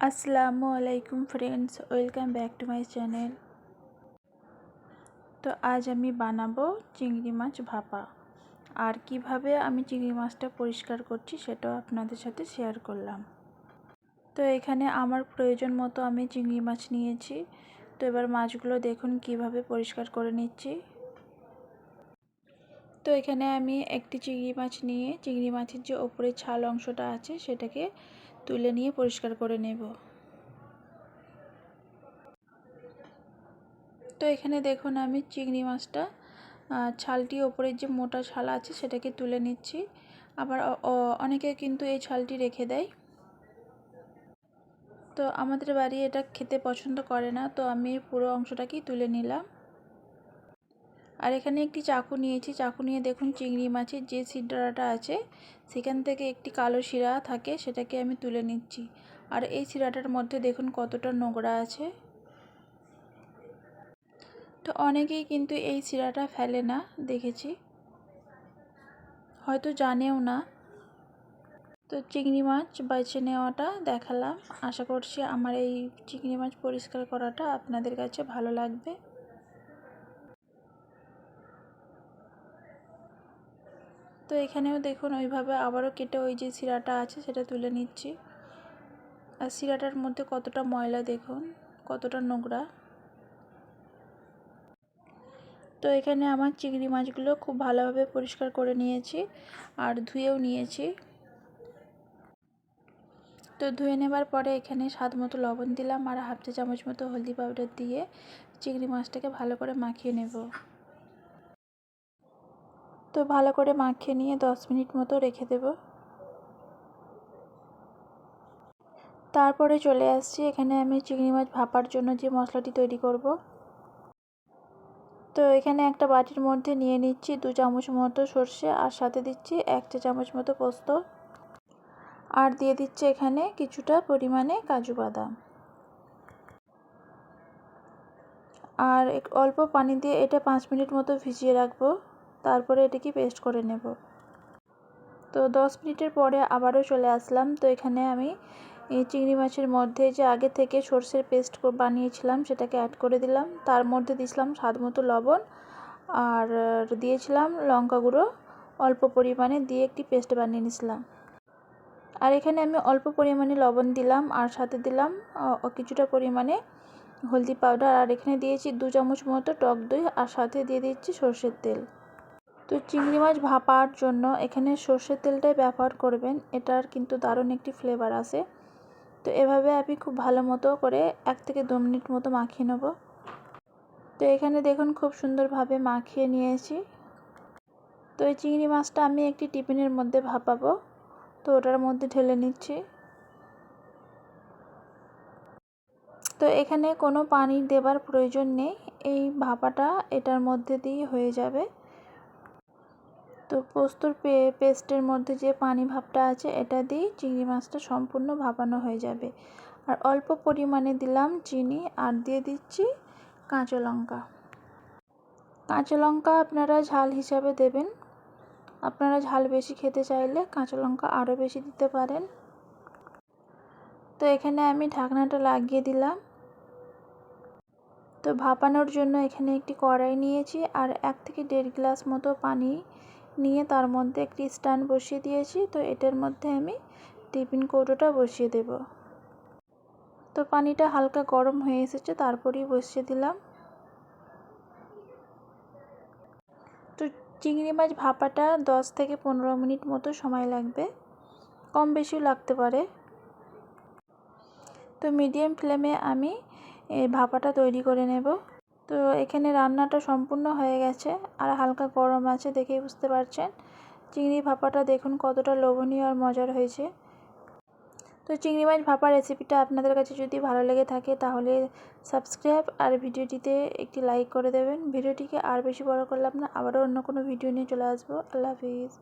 আসসালামু আলাইকুম friends, welcome back to my channel. তো আজ আমি বানাবো চিংড়ি মাছ ভাপা। আর কিভাবে আমি চিংড়ি মাছটা পরিষ্কার করছি সেটাও আপনাদের সাথে শেয়ার করলাম। তো এখানে আমার প্রয়োজন মতো আমি চিংড়ি মাছ নিয়েছি। তো এবার মাছগুলো দেখুন কিভাবে পরিষ্কার করে নিচ্ছি। তো এখানে আমি একটি চিংড়ি মাছ নিয়ে চিংড়ি মাছের যে ওপরের ছাল অংশটা আছে সেটাকে তুলে নিয়ে পরিষ্কার করে নেব। তো এখানে দেখুন আমি চিংড়ি মাছটা ছালটি ওপরের যে মোটা ছাল আছে সেটাকে তুলে নিচ্ছি। আবার অনেকে কিন্তু এই ছালটি রেখে দেয়। তো আমাদের বাড়ি এটা খেতে পছন্দ করে না, তো আমি পুরো অংশটাকেই তুলে নিলাম। আর এখানে একটি চাকু নিয়েছি। চাকু নিয়ে দেখুন চিংড়ি মাছের যে শিরাটা আছে সেখান থেকে একটি কালো শিরা থাকে, সেটাকে আমি তুলে নিচ্ছি। আর এই শিরাটার মধ্যে দেখুন কতটা নোংরা আছে। তো অনেকেই কিন্তু এই শিরাটা ফেলে না, দেখেছি, হয়তো জানেও না। তো চিংড়ি মাছ বেছে নেওয়াটা দেখালাম। আশা করছি আমার এই চিংড়ি মাছ পরিষ্কার করাটা আপনাদের কাছে ভালো লাগবে। তো এখানেও দেখুন ওইভাবে আবারও কেটে ওই যে শিরাটা আছে সেটা তুলে নিচ্ছি। আর শিরাটার মধ্যে কতটা ময়লা দেখুন, কতটা নোংরা। তো এখানে আমার চিংড়ি মাছগুলো খুব ভালোভাবে পরিষ্কার করে নিয়েছি আর ধুয়েও নিয়েছি। তো ধুয়ে নেবার পরে এখানে স্বাদ মতো লবণ দিলাম আর হাফ চা চামচ মতো হলদি পাউডার দিয়ে চিংড়ি মাছটাকে ভালো করে মাখিয়ে নেব। তো ভালো করে মাখিয়ে নিয়ে 10 মিনিট মতো রেখে দেব। তারপরে চলে আসছি এখানে আমি চিংড়ি মাছ ভাপার জন্য যে মশলাটি তৈরি করব। তো এখানে একটা বাটির মধ্যে নিয়ে নিচ্ছি 2 চামচ মতো সর্ষে আর সাথে দিচ্ছি 1 চা চামচ মতো পোস্ত আর দিয়ে দিচ্ছি এখানে কিছুটা পরিমাণে কাজু বাদাম। আর অল্প পানি দিয়ে এটা 5 মিনিট মতো ভিজিয়ে রাখবো, তারপরে এটাকে পেস্ট করে নেব। তো 10 মিনিটের পরে আবারও চলে আসলাম। তো এখানে আমি এই চিংড়ি মাছের মধ্যে যে আগে থেকে সর্ষের পেস্ট বানিয়েছিলাম সেটাকে অ্যাড করে দিলাম। তার মধ্যে দিয়েছিলাম স্বাদ মতো লবণ আর দিয়েছিলাম লঙ্কা গুঁড়ো অল্প পরিমাণে, দিয়ে একটি পেস্ট বানিয়ে নিয়েছিলাম। আর এখানে আমি অল্প পরিমাণে লবণ দিলাম আর সাথে দিলাম কিছুটা পরিমাণে হলদি পাউডার। আর এখানে দিয়েছি 2 চামচ মতো টক দই আর সাথে দিয়ে দিচ্ছি সর্ষের তেল। তো চিংড়ি মাছ ভাপার জন্য এখানে সর্ষের তেলটাই ব্যবহার করবেন, এটার কিন্তু দারুণ একটি ফ্লেভার আসে। তো এভাবে আমি খুব ভালো মতো করে 1 থেকে 2 মিনিট মতো মাখিয়ে নেব। তো এখানে দেখুন খুব সুন্দরভাবে মাখিয়ে নিয়েছি। তো এই চিংড়ি মাছটা আমি একটি টিফিনের মধ্যে ভাপাবো, তো ওটার মধ্যে ঢেলে নিচ্ছি। তো এখানে কোনো পানি দেবার প্রয়োজন নেই, এই ভাপাটা এটার মধ্যে দিয়ে হয়ে যাবে। তো পোস্তর পেস্টের মধ্যে যে পানি ভাবটা আছে এটা দিয়ে চিংড়ি মাছটা সম্পূর্ণ ভাপানো হয়ে যাবে। আর অল্প পরিমাণে দিলাম চিনি আর দিয়ে দিচ্ছি কাঁচা লঙ্কা। কাঁচা লঙ্কা আপনারা ঝাল হিসাবে দেবেন, আপনারা ঝাল বেশি খেতে চাইলে কাঁচা লঙ্কা আরও বেশি দিতে পারেন। তো এখানে আমি ঢাকনাটা লাগিয়ে দিলাম। তো ভাপানোর জন্য এখানে একটি কড়াই নিয়েছি আর 1 থেকে 1.5 গ্লাস মতো পানি নিয়ে তার মধ্যে একটি স্ট্যান্ড বসিয়ে দিয়েছি। তো এটার মধ্যে আমি টিফিন কৌটোটা বসিয়ে দেব। তো পানিটা হালকা গরম হয়ে এসেছে, তারপরেই বসিয়ে দিলাম। তো চিংড়ি মাছ ভাপাটা 10 থেকে 15 মিনিট মতো সময় লাগবে, কম বেশিও লাগতে পারে। তো মিডিয়াম ফ্লেমে আমি এই ভাপাটা তৈরি করে নেব। তো এখানে রান্নাটা সম্পূর্ণ হয়ে গেছে আর হালকা গরম আছে, দেখেই বুঝতে পারছেন। চিংড়ি ভাপাটা দেখুন কতটা লোভনীয় আর মজার হয়েছে। তো চিংড়ি মাছ ভাপা রেসিপিটা আপনাদের কাছে যদি ভালো লেগে থাকে তাহলে সাবস্ক্রাইব আর ভিডিওটিতে একটি লাইক করে দেবেন। ভিডিওটিকে আর বেশি বড় করলাম না, আবারও অন্য কোনো ভিডিও নিয়ে চলে আসবো। আল্লাহ হাফিজ।